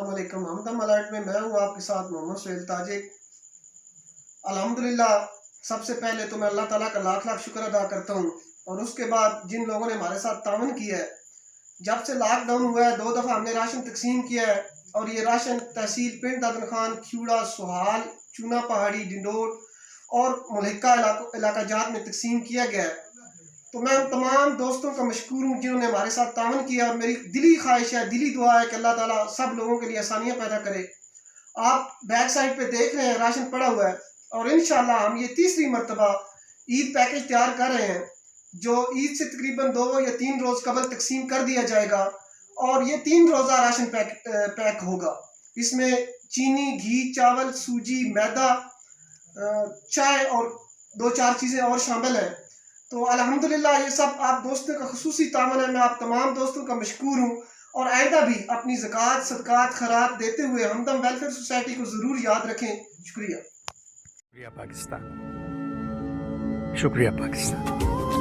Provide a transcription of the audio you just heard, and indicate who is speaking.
Speaker 1: अस्सलामुअलैकुम। हमदम अलर्ट में मैं हूँ आपके साथ मोहम्मद सुहेल ताजिक। अल्हम्दुलिल्लाह, सबसे पहले तो मैं अल्लाह ताला का लाख लाख शुक्र अदा करता हूँ। और उसके बाद जिन लोगों ने हमारे साथ तावन किया है, जब से लॉकडाउन हुआ है 2 दफ़ा हमने राशन तकसीम किया है। और ये राशन तहसील पिंड दादन खान, ख्यूड़ा, सोहाल, चूना पहाड़ी, डिंडोर और मुल्हिका इलाका जात में तकसीम किया गया है। तो मैं उन तमाम दोस्तों का मशकूर हूँ जिन्होंने हमारे साथ तावन किया। और मेरी दिली ख्वाहिश है, दिली दुआ है कि अल्लाह ताला सब लोगों के लिए आसानियाँ पैदा करे। आप बैक साइड पे देख रहे हैं राशन पड़ा हुआ है। और इंशाल्लाह हम ये तीसरी मरतबा ईद पैकेज तैयार कर रहे हैं, जो ईद से तकरीबन 2 या 3 रोज़ कबल तकसीम कर दिया जाएगा। और ये 3 रोज़ा राशन पैक होगा। इसमें चीनी, घी, चावल, सूजी, मैदा, चाय और 2-4 चीज़ें और शामिल हैं। तो अल्हम्दुलिल्लाह, ये सब आप दोस्तों का खुसूसी तावन है। मैं आप तमाम दोस्तों का मशकूर हूँ। और आइंदा भी अपनी ज़कात, सदकात, खैरात देते हुए हमदम वेलफेयर सोसाइटी को ज़रूर याद रखें। शुक्रिया।
Speaker 2: शुक्रिया पाकिस्तान, शुक्रिया पाकिस्तान।